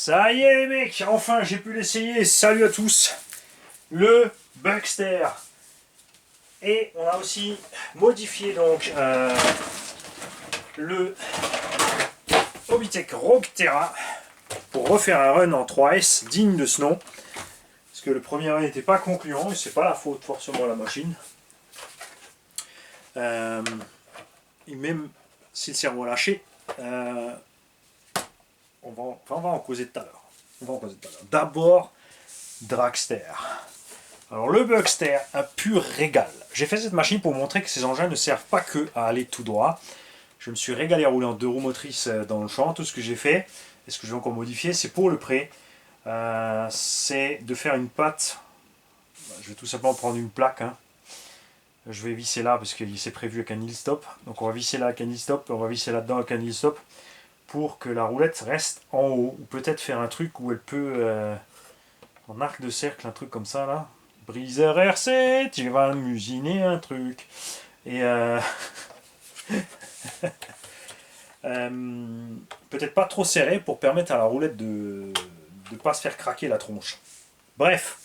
Ça y est les mecs, enfin j'ai pu l'essayer, salut à tous. Le Bugster. Et on a aussi modifié donc le Hobbytech Rogue Terra pour refaire un run en 3S digne de ce nom. Parce que le premier run n'était pas concluant et c'est pas la faute forcément à la machine. Et même si le cerveau a lâché, on va en causer tout à l'heure. D'abord, Dragster. Alors le Bugster, un pur régal. J'ai fait cette machine pour vous montrer que ces engins ne servent pas que à aller tout droit. Je me suis régalé à rouler en 2 roues motrices dans le champ. Tout ce que j'ai fait, et ce que je vais encore modifier, c'est pour le pré. C'est de faire une patte. Je vais tout simplement prendre une plaque. Je vais visser là parce que c'est prévu avec un heel stop. Donc on va visser là avec un heel stop, on va visser là-dedans avec un heel stop pour que la roulette reste en haut. Ou peut-être faire un truc où elle peut, en arc de cercle, un truc comme ça là. Briseur RC, tu vas musiner un truc. Et peut-être pas trop serré pour permettre à la roulette de ne pas se faire craquer la tronche. Bref,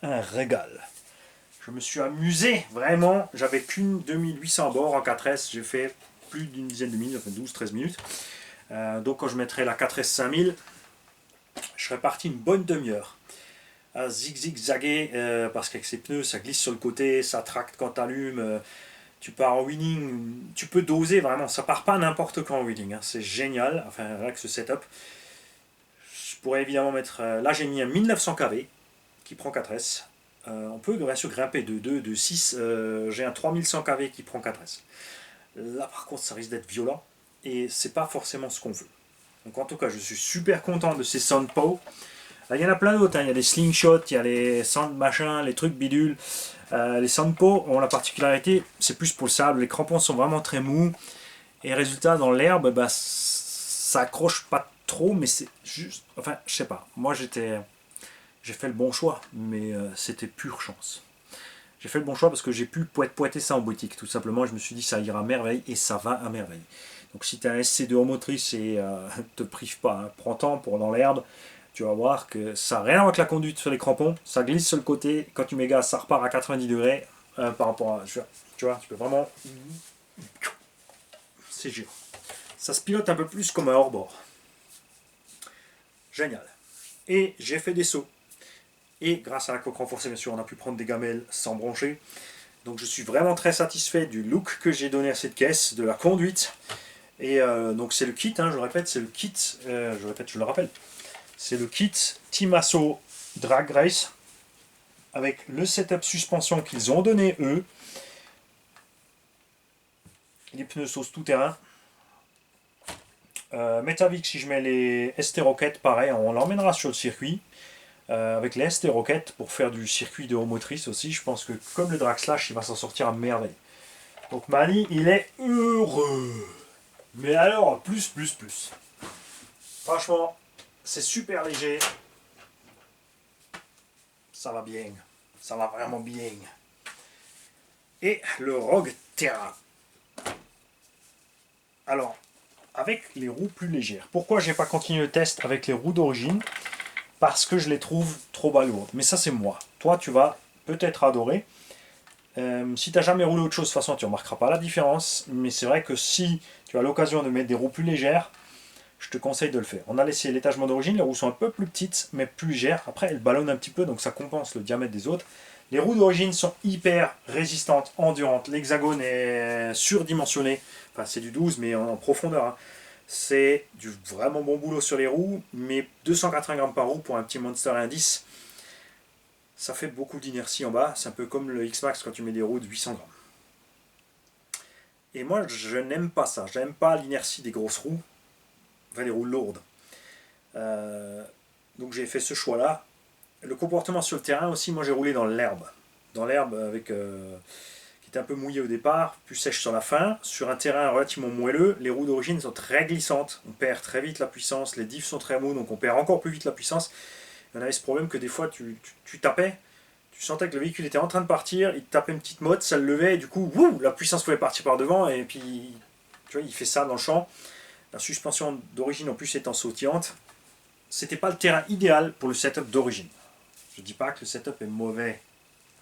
un régal. Je me suis amusé, vraiment. J'avais qu'une 2800 à bord en 4S. J'ai fait plus d'une dizaine de minutes, enfin 12-13 minutes. Donc quand je mettrai la 4S 5000, je serai parti une bonne demi-heure à zigzaguer parce qu'avec ces pneus, ça glisse sur le côté, ça tracte quand tu allumes. Tu pars en wheeling, tu peux doser vraiment. Ça part pas n'importe quand en wheeling. C'est génial, enfin avec ce setup. Je pourrais évidemment mettre... là j'ai mis un 1900 kV qui prend 4S. On peut bien sûr grimper de 2, de 6. J'ai un 3100 kV qui prend 4S. Là par contre ça risque d'être violent et c'est pas forcément ce qu'on veut. Donc en tout cas je suis super content de ces SoundPow. Là, il y en a plein d'autres, il y a les slingshots, il y a les sound machins, les trucs bidules. Les SoundPow ont la particularité, c'est plus pour le sable, les crampons sont vraiment très mous. Et résultat dans l'herbe, ça accroche pas trop, mais c'est juste... Enfin je sais pas, moi j'ai fait le bon choix, mais c'était pure chance. J'ai fait le bon choix parce que j'ai pu poêter ça en boutique. Tout simplement, je me suis dit ça ira à merveille et ça va à merveille. Donc si tu as un SC2 en motrice et te prive pas, prends temps pour dans l'herbe, tu vas voir que ça n'a rien à voir avec la conduite sur les crampons. Ça glisse sur le côté. Quand tu mets gaz, ça repart à 90 degrés par rapport à... Tu vois, tu peux vraiment... C'est génial. Ça se pilote un peu plus comme un hors-bord. Génial. Et j'ai fait des sauts. Et grâce à la coque renforcée, bien sûr, on a pu prendre des gamelles sans brancher. Donc je suis vraiment très satisfait du look que j'ai donné à cette caisse, de la conduite. Et donc c'est le kit, je le répète, c'est le kit, je le rappelle. C'est le kit Timasso Drag Race avec le setup suspension qu'ils ont donné eux. Les pneus sauce tout terrain. Metavic, si je mets les ST Rocket, pareil, on l'emmènera sur le circuit. Avec les ST Rocket pour faire du circuit de haut motrice aussi. Je pense que comme le Drag Slash, il va s'en sortir à merveille. Donc Mani, il est heureux. Mais alors, plus. Franchement, c'est super léger. Ça va bien. Ça va vraiment bien. Et le Rogue Terra. Alors, avec les roues plus légères. Pourquoi j'ai pas continué le test avec les roues d'origine? Parce que je les trouve trop balourdes. Mais ça, c'est moi. Toi, tu vas peut-être adorer. Si tu n'as jamais roulé autre chose, de toute façon, tu ne remarqueras pas la différence. Mais c'est vrai que si tu as l'occasion de mettre des roues plus légères, je te conseille de le faire. On a laissé l'étagement d'origine, les roues sont un peu plus petites, mais plus légères. Après, elles ballonnent un petit peu, donc ça compense le diamètre des autres. Les roues d'origine sont hyper résistantes, endurantes. L'hexagone est surdimensionné. Enfin, c'est du 12, mais en profondeur. C'est du vraiment bon boulot sur les roues, mais 280 grammes par roue pour un petit Monster Indice, ça fait beaucoup d'inertie en bas. C'est un peu comme le X-Max quand tu mets des roues de 800 grammes. Et moi, je n'aime pas ça. Je n'aime pas l'inertie des grosses roues, enfin les roues lourdes. Donc j'ai fait ce choix-là. Le comportement sur le terrain aussi, moi j'ai roulé dans l'herbe. Dans l'herbe avec... qui était un peu mouillé au départ, plus sèche sur la fin. Sur un terrain relativement moelleux, les roues d'origine sont très glissantes. On perd très vite la puissance. Les diffs sont très mous, donc on perd encore plus vite la puissance. On avait ce problème que des fois tu tapais, tu sentais que le véhicule était en train de partir, il te tapait une petite motte, ça le levait, et du coup, la puissance pouvait partir par devant, et puis, tu vois, il fait ça dans le champ. La suspension d'origine en plus étant sautillante, c'était pas le terrain idéal pour le setup d'origine. Je dis pas que le setup est mauvais,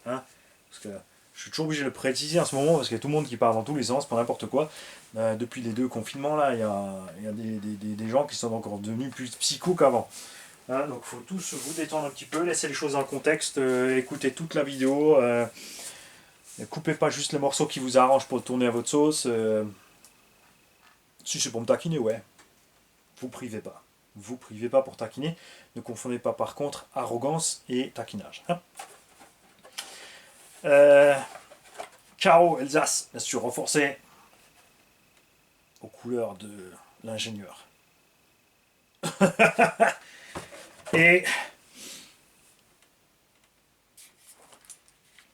hein, parce que je suis toujours obligé de le préciser en ce moment, parce qu'il y a tout le monde qui part dans tous les sens, pour n'importe quoi. Depuis les 2 confinements, là, il y a des gens qui sont encore devenus plus psychos qu'avant. Hein, donc il faut tous vous détendre un petit peu, laisser les choses dans le contexte, écoutez toute la vidéo, ne coupez pas juste les morceaux qui vous arrangent pour tourner à votre sauce. Si c'est pour me taquiner, ouais. Vous privez pas. Vous privez pas pour taquiner. Ne confondez pas par contre arrogance et taquinage. Hein. Carreau Alsace, bien sûr, renforcé aux couleurs de l'ingénieur. Et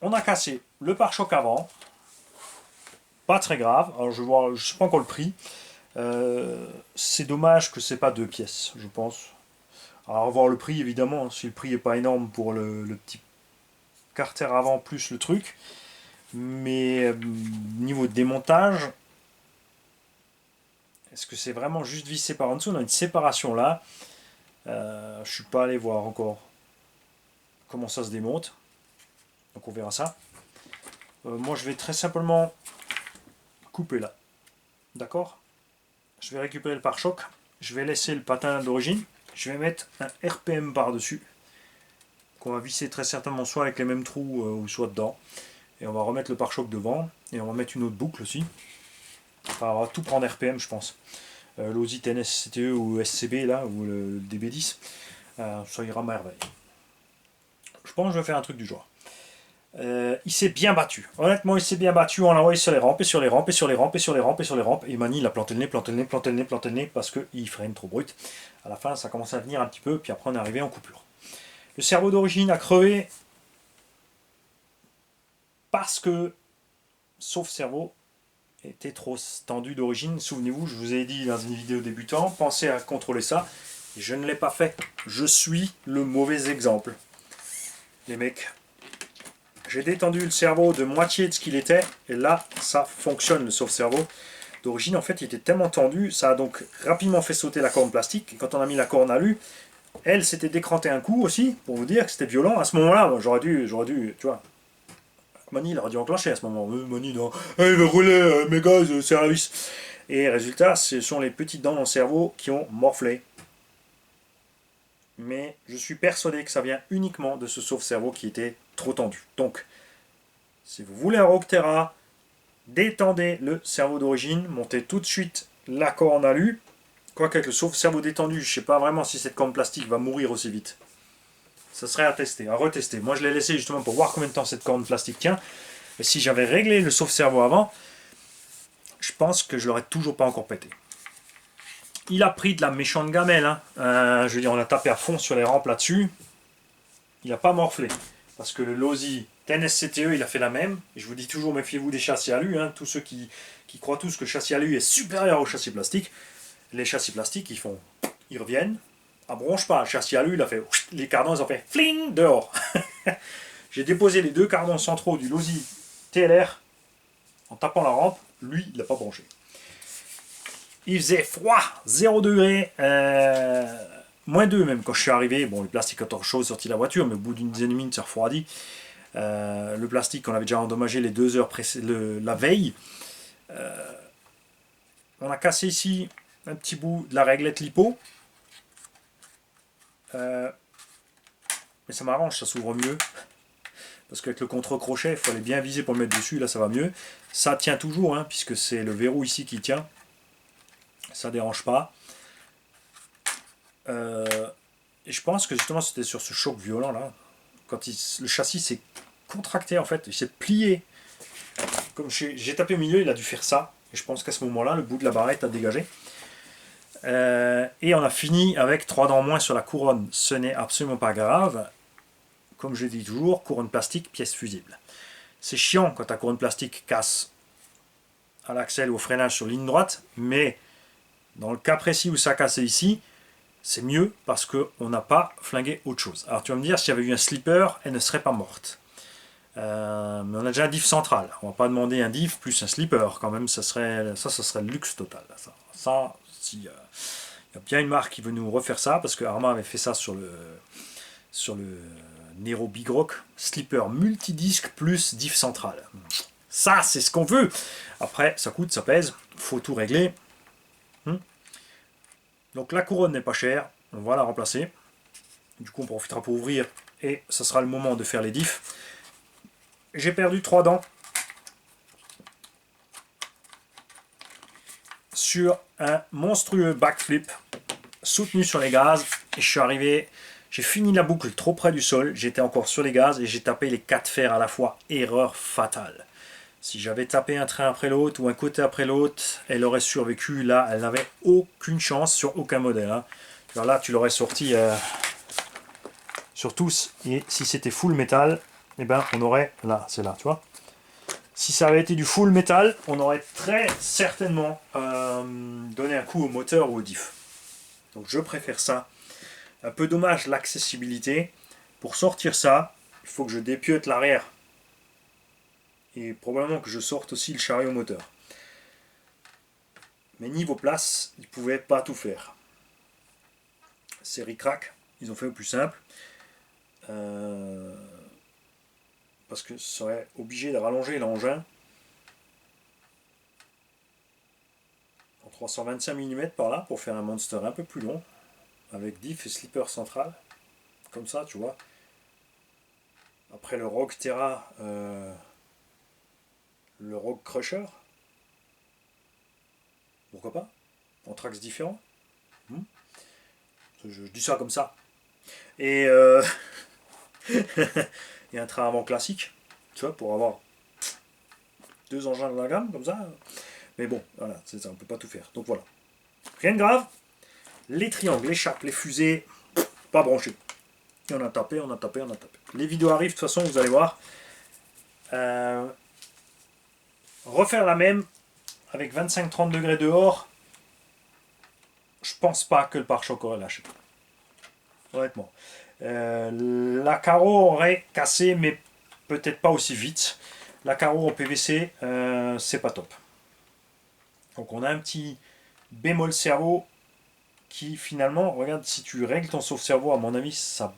on a cassé le pare-choc avant. Pas très grave. Alors je sais pas encore le prix. C'est dommage que c'est pas 2 pièces, je pense. Alors voir le prix évidemment, si le prix est pas énorme pour le petit carter avant plus le truc. Mais niveau de démontage, est-ce que c'est vraiment juste vissé par en dessous? On a une séparation là. Je suis pas allé voir encore comment ça se démonte. Donc on verra ça. Moi je vais très simplement couper là. D'accord? Je vais récupérer le pare-choc. Je vais laisser le patin d'origine. Je vais mettre un RPM par-dessus. Qu'on va visser très certainement soit avec les mêmes trous ou soit dedans. Et on va remettre le pare-choc devant. Et on va mettre une autre boucle aussi. Enfin, on va tout prendre RPM je pense. L'Osit NSCTE ou SCB là, ou le DB10. Ça ira merveille. Je pense que je vais faire un truc du genre. Il s'est bien battu. Honnêtement, il s'est bien battu. On l'a envoyé sur les rampes, et sur les rampes, et sur les rampes, et sur les rampes, et sur les rampes. Et Mani, il a planté le nez, planté le nez, planté le nez, planté le nez, parce qu'il freine trop brut. À la fin, ça commence à venir un petit peu, puis après, on est arrivé en coupure. Le cerveau d'origine a crevé parce que, sauf cerveau, était trop tendu d'origine. Souvenez-vous, je vous ai dit dans une vidéo débutant, pensez à contrôler ça. Je ne l'ai pas fait. Je suis le mauvais exemple. Les mecs. J'ai détendu le cerveau de moitié de ce qu'il était, et là, ça fonctionne, le sauve-cerveau. D'origine, en fait, il était tellement tendu, ça a donc rapidement fait sauter la corne plastique, et quand on a mis la corne à lui, elle s'était décrantée un coup aussi, pour vous dire que c'était violent. À ce moment-là, j'aurais dû, tu vois, Mani, il aurait dû enclencher à ce moment. Mani, non, il veut rouler mes gaz, service. Et résultat, ce sont les petites dents dans le cerveau qui ont morflé. Mais je suis persuadé que ça vient uniquement de ce sauve-cerveau qui était trop tendu. Donc, si vous voulez un Rogue Terra, détendez le cerveau d'origine, montez tout de suite la corne à alu. Quoique avec le sauve-cerveau détendu, je ne sais pas vraiment si cette corne plastique va mourir aussi vite. Ça serait à tester, à retester. Moi je l'ai laissé justement pour voir combien de temps cette corne plastique tient. Mais si j'avais réglé le sauve-cerveau avant, je pense que je l'aurais toujours pas encore pété. Il a pris de la méchante gamelle. Hein. Je veux dire, on a tapé à fond sur les rampes là-dessus. Il n'a pas morflé. Parce que le Losi NSCTE, il a fait la même. Et je vous dis toujours, méfiez-vous des châssis alu. Hein. Tous ceux qui croient tous que le châssis alu est supérieur au châssis plastique. Les châssis plastiques, ils reviennent. Ah, bronche pas. Le châssis alu, il a fait. Les cardans, ils ont fait fling dehors. J'ai déposé les 2 cardans centraux du Losi TLR en tapant la rampe. Lui, il n'a pas branché. Il faisait froid, 0 degré, moins 2 même quand je suis arrivé. Bon, le plastique est encore chaud sorti de la voiture, mais au bout d'une dizaine de minutes, ça refroidit. Le plastique, on avait déjà endommagé les 2 heures la veille. On a cassé ici un petit bout de la réglette lipo. Mais ça m'arrange, ça s'ouvre mieux. Parce qu'avec le contre-crochet, il fallait bien viser pour le mettre dessus, là ça va mieux. Ça tient toujours, hein, puisque c'est le verrou ici qui tient. Ça dérange pas. Et je pense que justement c'était sur ce choc violent là, quand le châssis s'est contracté en fait, il s'est plié. Comme j'ai tapé au milieu, il a dû faire ça. Et je pense qu'à ce moment-là, le bout de la barrette a dégagé. Et on a fini avec 3 dents moins sur la couronne. Ce n'est absolument pas grave. Comme je dis toujours, couronne plastique, pièce fusible. C'est chiant quand ta couronne plastique casse à l'axel ou au freinage sur ligne droite, mais dans le cas précis où ça a cassé ici, c'est mieux parce qu'on n'a pas flingué autre chose. Alors tu vas me dire, s'il y avait eu un slipper, elle ne serait pas morte. Mais on a déjà un diff central. On va pas demander un diff plus un slipper quand même, ça serait le luxe total. Ça si, y y a bien une marque qui veut nous refaire ça, parce que Arma avait fait ça sur le Nero Big Rock, slipper multidisque plus diff central. Ça, c'est ce qu'on veut. Après, ça coûte, ça pèse, faut tout régler. Donc la couronne n'est pas chère, on va la remplacer. Du coup, on profitera pour ouvrir et ça sera le moment de faire les diffs. J'ai perdu 3 dents sur un monstrueux backflip soutenu sur les gaz. Et je suis arrivé, j'ai fini la boucle trop près du sol, j'étais encore sur les gaz et j'ai tapé les 4 fers à la fois. Erreur fatale. Si j'avais tapé un train après l'autre ou un côté après l'autre, elle aurait survécu. Là, elle n'avait aucune chance sur aucun modèle. Hein. Alors là, tu l'aurais sorti sur tous. Et si c'était full métal, eh ben, on aurait... Là, c'est là, tu vois. Si ça avait été du full métal, on aurait très certainement donné un coup au moteur ou au diff. Donc je préfère ça. Un peu dommage l'accessibilité. Pour sortir ça, il faut que je dépiote l'arrière. Et probablement que je sorte aussi le chariot moteur. Mais niveau place, ils ne pouvaient pas tout faire. C'est ric-rac, ils ont fait au plus simple. Parce que ça serait obligé de rallonger l'engin en 325 mm par là pour faire un monster un peu plus long avec diff et slipper central comme ça, tu vois. Après le Rogue Terra, le Rogue Crusher, pourquoi pas, en tracks différents. Je dis ça comme ça. Et et un train avant classique, tu vois, pour avoir 2 engins de la gamme comme ça. Mais bon, voilà, c'est ça, on peut pas tout faire. Donc voilà. Rien de grave. Les triangles, les chape, les fusées, pas branchés. Et on a tapé, on a tapé, on a tapé. Les vidéos arrivent, de toute façon, vous allez voir. Refaire la même avec 25-30 degrés dehors, je pense pas que le pare-choc aurait lâché. Honnêtement. La carreau aurait cassé, mais peut-être pas aussi vite. La carreau en PVC, c'est pas top. Donc on a un petit bémol cerveau qui finalement, regarde, si tu règles ton sauve-cerveau, à mon avis, ça...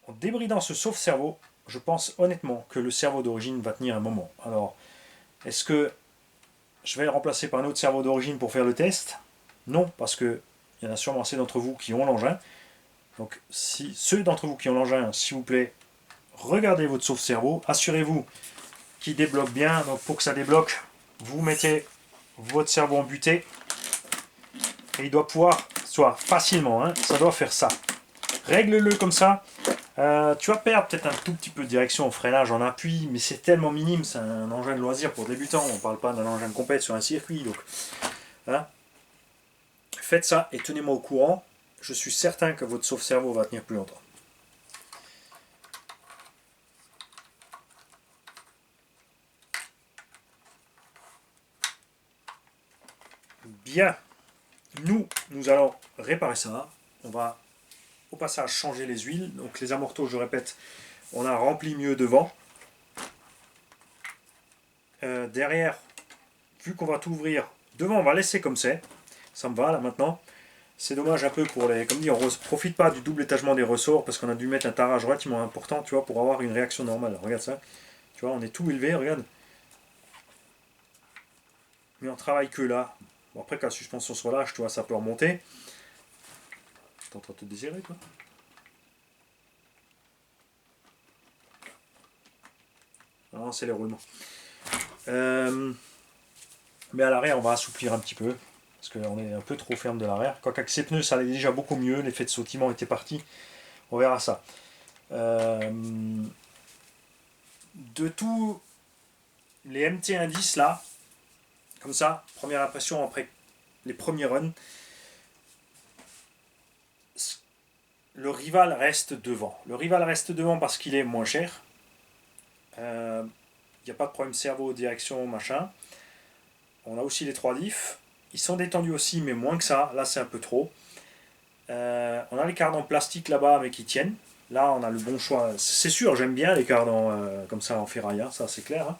En débridant ce sauve-cerveau, je pense honnêtement que le cerveau d'origine va tenir un moment. Alors, est-ce que je vais le remplacer par un autre cerveau d'origine pour faire le test? Non, parce que il y en a sûrement assez d'entre vous qui ont l'engin. Donc, si ceux d'entre vous qui ont l'engin, s'il vous plaît, regardez votre sauve-cerveau, assurez-vous qu'il débloque bien. Donc, pour que ça débloque, vous mettez votre cerveau en butée et il doit pouvoir, soit facilement, hein, ça doit faire ça. Règle-le comme ça. Tu vas perdre peut-être un tout petit peu de direction au freinage en appui, mais c'est tellement minime, c'est un engin de loisir pour débutants, on ne parle pas d'un engin de compète sur un circuit. Donc, hein, faites ça et tenez-moi au courant. Je suis certain que votre sauve-cerveau va tenir plus longtemps. Bien, nous allons réparer ça. On va au passage changer les huiles. Donc les amortos, je répète, on a rempli mieux devant. Derrière, vu qu'on va tout ouvrir, devant on va laisser comme c'est. Ça me va là maintenant. C'est dommage un peu pour les... Comme dit, on ne profite pas du double étagement des ressorts parce qu'on a dû mettre un tarage relativement important, tu vois, pour avoir une réaction normale. Regarde ça. Tu vois, on est tout élevé, regarde. Mais on travaille que là. Bon, après, quand la suspension se relâche, tu vois, ça peut remonter. T'es en train de te désirer, toi? Non, c'est les roulements. Mais à l'arrière, on va assouplir un petit peu. Parce qu'on est un peu trop ferme de l'arrière. Quoique avec ces pneus, ça allait déjà beaucoup mieux. L'effet de sautillement était parti. On verra ça. De tous les MT110 là, comme ça, première impression après les premiers runs, le rival reste devant. Le rival reste devant parce qu'il est moins cher. Il n'y a pas de problème cerveau, direction, machin. On a aussi les 3 diffs. Ils sont détendus aussi, mais moins que ça. Là, c'est un peu trop. On a les cardans en plastique là-bas, mais qui tiennent. Là, on a le bon choix. C'est sûr, j'aime bien les cardans comme ça en ferraille, hein, ça c'est clair. Hein.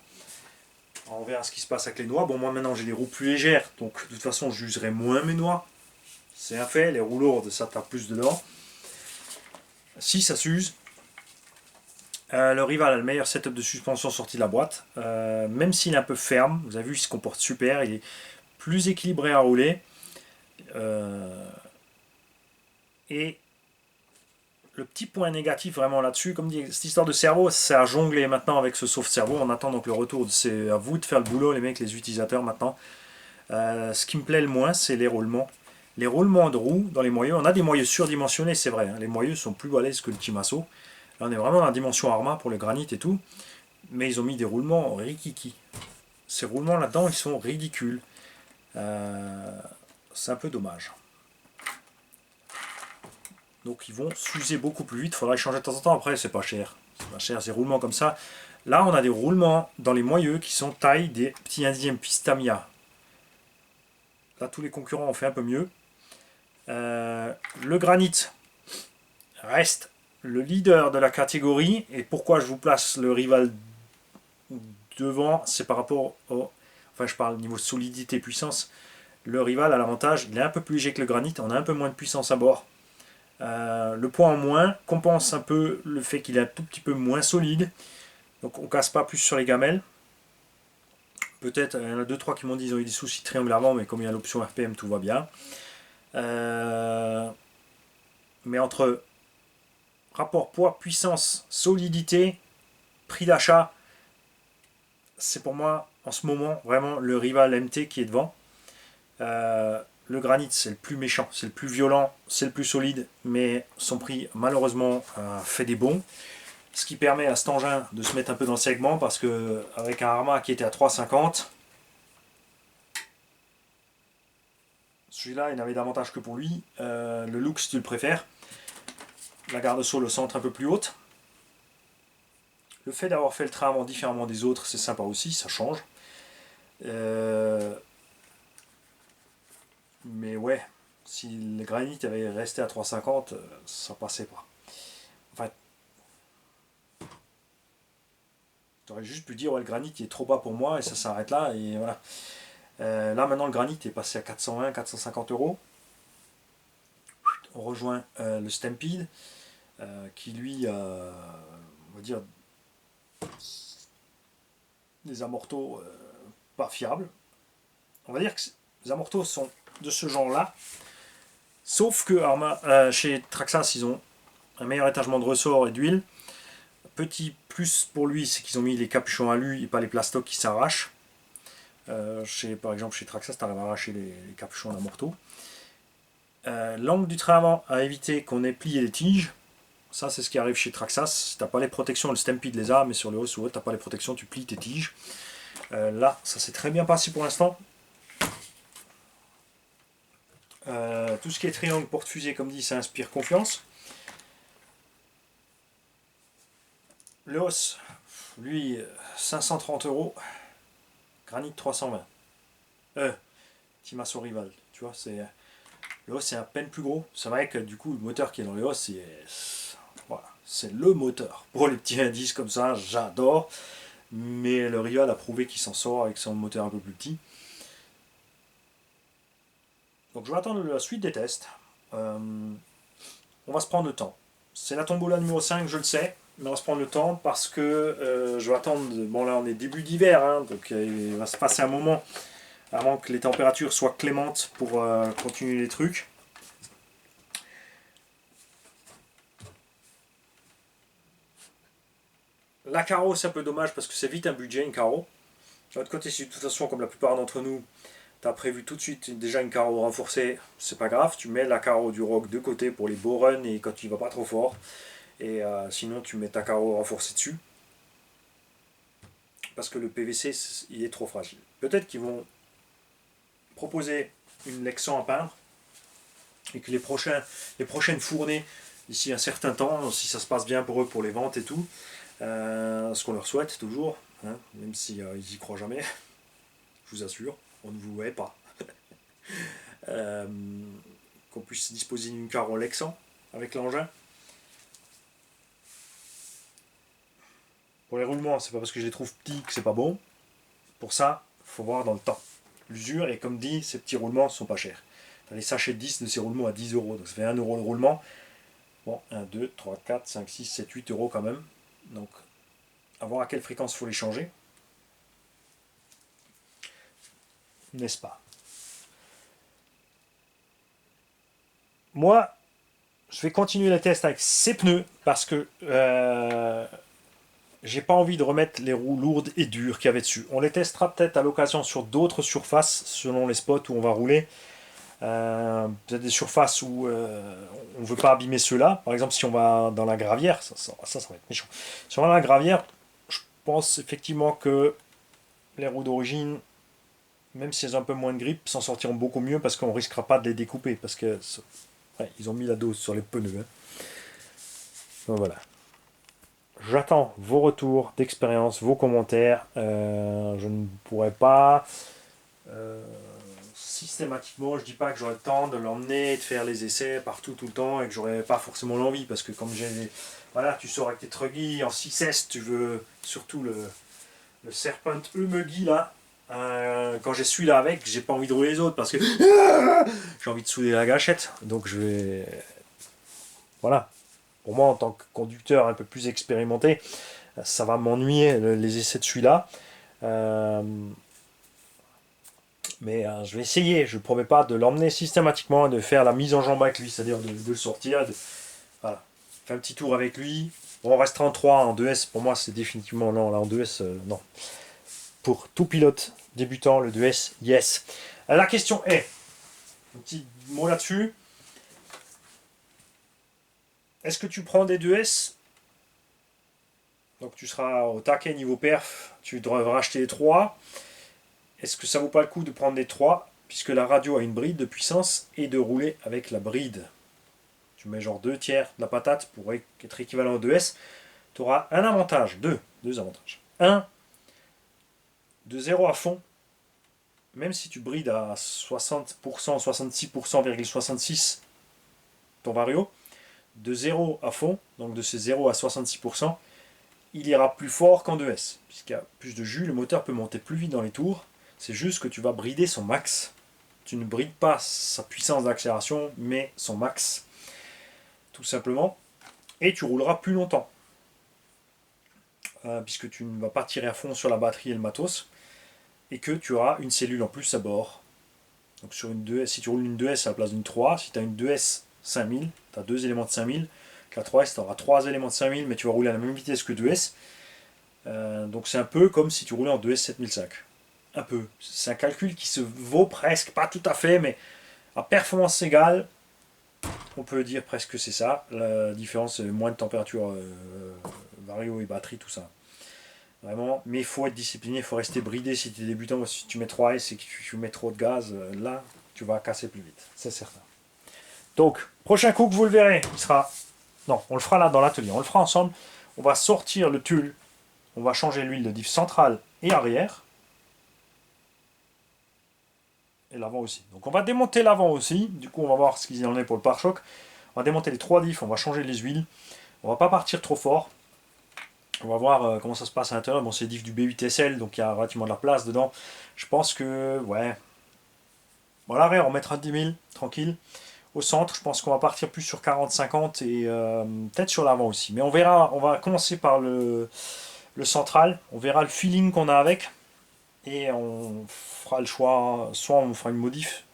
On verra ce qui se passe avec les noix. Bon, moi maintenant j'ai des roues plus légères, donc de toute façon j'userai moins mes noix. C'est un fait, les roues lourdes ça tape plus dedans. Si ça s'use. Le Rival a le meilleur setup de suspension sorti de la boîte. Même s'il est un peu ferme, vous avez vu, il se comporte super, il est plus équilibré à rouler. Et le petit point négatif vraiment là-dessus, comme dit, cette histoire de cerveau, c'est à jongler maintenant avec ce sauve cerveau. On attend donc le retour. C'est à vous de faire le boulot, les mecs, les utilisateurs maintenant. Ce qui me plaît le moins, c'est les roulements. Les roulements de roues dans les moyeux, on a des moyeux surdimensionnés, c'est vrai. Hein, les moyeux sont plus balèzes que le Timasso. Là, on est vraiment dans la dimension Arma pour le granit et tout. Mais ils ont mis des roulements rikiki. Ces roulements là-dedans, ils sont ridicules. C'est un peu dommage. Donc ils vont s'user beaucoup plus vite. Il faudra les changer de temps en temps. Après, c'est pas cher. C'est pas cher, ces roulements comme ça. Là, on a des roulements dans les moyeux qui sont taille des petits indiens Pistamia. Là, tous les concurrents ont fait un peu mieux. Le granit reste le leader de la catégorie. Et pourquoi je vous place le Rival devant, c'est par rapport au... Enfin, je parle niveau solidité, puissance. Le Rival a l'avantage, il est un peu plus léger que le granit. On a un peu moins de puissance à bord. Le poids en moins compense un peu le fait qu'il est un tout petit peu moins solide. Donc on casse pas plus sur les gamelles. Peut-être, il y en a 2-3 qui m'ont dit qu'ils ont eu des soucis triangulairement, mais comme il y a l'option RPM, tout va bien. Mais entre rapport poids, puissance, solidité, prix d'achat, c'est pour moi en ce moment vraiment le Rival MT qui est devant. Le granit c'est le plus méchant, c'est le plus violent, c'est le plus solide, mais son prix malheureusement fait des bons. Ce qui permet à cet engin de se mettre un peu dans le segment, parce que avec un Arma qui était à 3,50, celui-là il n'avait d'avantage que pour lui. Le look si tu le préfères, la garde-sol au centre un peu plus haute. Le fait d'avoir fait le train avant différemment des autres, c'est sympa aussi, ça change. Mais ouais, si le granit avait resté à 3,50, ça passait pas. Enfin, tu aurais juste pu dire ouais, le granit il est trop bas pour moi et ça s'arrête là et voilà. Là maintenant le granit est passé à 420-450 euros. On rejoint le Stampede qui lui on va dire des amortos pas fiables. On va dire que les amortos sont de ce genre là, sauf que chez Traxxas ils ont un meilleur étagement de ressort et d'huile. Petit plus pour lui, c'est qu'ils ont mis les capuchons à lui et pas les plastocs qui s'arrachent. Par exemple, chez Traxxas, tu arrives à arracher les capuchons d'amorto. L'angle du train avant à éviter qu'on ait plié les tiges. Ça, c'est ce qui arrive chez Traxxas. Si tu n'as pas les protections, le Stampede les a, mais sur le haut, tu n'as pas les protections, tu plies tes tiges. Là, ça s'est très bien passé pour l'instant. Tout ce qui est triangle porte-fusée, comme dit, ça inspire confiance. Le os, lui, 530 euros. Granit 320. Timasso Rival, tu vois, le os c'est à peine plus gros. C'est vrai que du coup le moteur qui est dans le os voilà, c'est le moteur. Pour les petits indices comme ça, j'adore. Mais le Rival a prouvé qu'il s'en sort avec son moteur un peu plus petit. Donc je vais attendre la suite des tests. On va se prendre le temps. C'est la tombola numéro 5, je le sais. Mais on va se prendre le temps parce que je vais attendre. Bon, là on est début d'hiver, hein, donc il va se passer un moment avant que les températures soient clémentes pour continuer les trucs. La carreau, c'est un peu dommage parce que c'est vite un budget, une carreau. De l'autre côté, si de toute façon, comme la plupart d'entre nous, tu as prévu tout de suite déjà une carreau renforcée, c'est pas grave. Tu mets la carreau du Rogue de côté pour les beaux runs et quand tu vas pas trop fort. Et sinon, tu mets ta carreau renforcée dessus. Parce que le PVC, il est trop fragile. Peut-être qu'ils vont proposer une Lexan à peindre et que les prochaines fournées, d'ici un certain temps, si ça se passe bien pour eux pour les ventes et tout, ce qu'on leur souhaite toujours, hein, même si ils y croient jamais, je vous assure, on ne vous hait pas. Qu'on puisse disposer d'une carreau Lexan avec l'engin. Pour les roulements, c'est pas parce que je les trouve petits que c'est pas bon. Pour ça, il faut voir dans le temps. L'usure, et comme dit, ces petits roulements ne sont pas chers. Tu as les sachets de 10 de ces roulements à 10 euros, donc ça fait 1 euro le roulement. Bon, 1, 2, 3, 4, 5, 6, 7, 8 euros quand même. Donc, à voir à quelle fréquence il faut les changer. N'est-ce pas? Moi, je vais continuer les tests avec ces pneus parce que j'ai pas envie de remettre les roues lourdes et dures qu'il y avait dessus. On les testera peut-être à l'occasion sur d'autres surfaces selon les spots où on va rouler. Peut-être des surfaces où on ne veut pas abîmer ceux-là. Par exemple, si on va dans la gravière, ça va être méchant. Si on va dans la gravière, je pense effectivement que les roues d'origine, même si elles ont un peu moins de grippe, s'en sortiront beaucoup mieux parce qu'on ne risquera pas de les découper. Parce que ouais, ils ont mis la dose sur les pneus. Hein. Donc voilà. J'attends vos retours d'expérience, vos commentaires. Je ne pourrais pas systématiquement, je dis pas que j'aurais le temps de l'emmener, de faire les essais partout tout le temps et que j'aurais pas forcément l'envie parce que comme voilà, tu sors avec tes truggy en 6S, tu veux surtout le Serpent Umegi là. Quand j'ai celui-là avec, j'ai pas envie de rouler les autres parce que j'ai envie de souder la gâchette. Donc je vais, voilà. Pour moi, en tant que conducteur un peu plus expérimenté, ça va m'ennuyer les essais de celui-là. Euh, Mais je vais essayer, je ne promets pas de l'emmener systématiquement et de faire la mise en jambe avec lui, c'est-à-dire de le sortir, voilà, faire un petit tour avec lui. Bon, on restera en 3, en 2S, pour moi c'est définitivement non, là en 2S, non. Pour tout pilote débutant, le 2S, yes. La question est, un petit mot là-dessus, est-ce que tu prends des 2S? Donc tu seras au taquet niveau perf, tu devras acheter les 3. Est-ce que ça vaut pas le coup de prendre les 3 puisque la radio a une bride de puissance et de rouler avec la bride? Tu mets genre 2 tiers de la patate pour être équivalent au 2S, tu auras un avantage, deux avantages. Un, de 0 à fond, même si tu brides à 60%, 66,66 ton vario, de 0 à fond, donc de ces 0 à 66%, il ira plus fort qu'en 2S, puisqu'il y a plus de jus, le moteur peut monter plus vite dans les tours, c'est juste que tu vas brider son max. Tu ne brides pas sa puissance d'accélération, mais son max, tout simplement, et tu rouleras plus longtemps. Puisque tu ne vas pas tirer à fond sur la batterie et le matos, et que tu auras une cellule en plus à bord. Donc sur une 2S, si tu roules une 2S à la place d'une 3, si tu as une 2S 5000, tu as deux éléments de 5000, la 3S tu auras 3 éléments de 5000, mais tu vas rouler à la même vitesse que 2S. Donc c'est un peu comme si tu roulais en 2S 7005. Un peu. C'est un calcul qui se vaut presque, pas tout à fait, mais à performance égale, on peut dire presque que c'est ça. La différence, c'est moins de température, vario et batterie, tout ça. Vraiment, mais il faut être discipliné, il faut rester bridé si tu es débutant. Si tu mets 3S et que tu mets trop de gaz, là, tu vas casser plus vite, c'est certain. Donc, prochain coup que vous le verrez, il sera... Non, on le fera là dans l'atelier, on le fera ensemble. On va sortir le tulle, on va changer l'huile de diff centrale et arrière. Et l'avant aussi. Donc on va démonter l'avant aussi, du coup on va voir ce qu'il en est pour le pare-choc. On va démonter les 3 diffs, on va changer les huiles. On va pas partir trop fort. On va voir comment ça se passe à l'intérieur. Bon, c'est diff du B8SL, donc il y a relativement de la place dedans. Je pense que, ouais. Bon, à l'arrière, on mettra 10 000, tranquille. Au centre, je pense qu'on va partir plus sur 40-50 et peut-être sur l'avant aussi. Mais on verra, on va commencer par le central. On verra le feeling qu'on a avec. Et on fera le choix. Soit on fera une modif,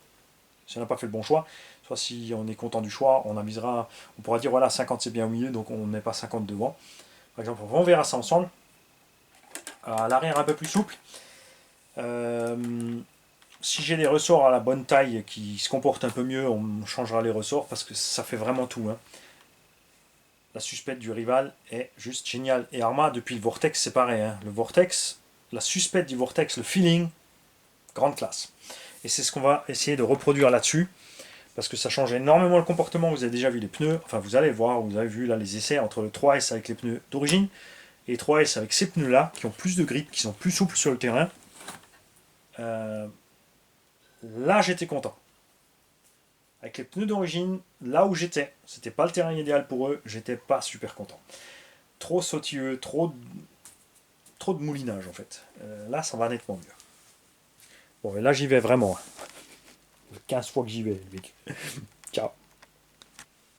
si on n'a pas fait le bon choix. Soit si on est content du choix, on avisera. On pourra dire voilà, 50 c'est bien au milieu, donc on ne met pas 50 devant. Par exemple, on verra ça ensemble. À l'arrière un peu plus souple. Si j'ai des ressorts à la bonne taille qui se comportent un peu mieux, on changera les ressorts parce que ça fait vraiment tout. Hein. La suspecte du rival est juste géniale. Et Arma, depuis le Vortex, c'est pareil. Hein. Le Vortex, la suspecte du Vortex, le feeling, grande classe. Et c'est ce qu'on va essayer de reproduire là-dessus. Parce que ça change énormément le comportement. Vous avez déjà vu les pneus. Enfin, vous allez voir, vous avez vu là les essais entre le 3S avec les pneus d'origine et 3S avec ces pneus-là, qui ont plus de grip, qui sont plus souples sur le terrain. Là, j'étais content. Avec les pneus d'origine, là où j'étais, c'était pas le terrain idéal pour eux, j'étais pas super content. Trop sautilleux, trop trop de moulinage en fait. Là, ça va nettement mieux. Bon, et là, j'y vais vraiment. 15 fois que j'y vais, mec. Ciao.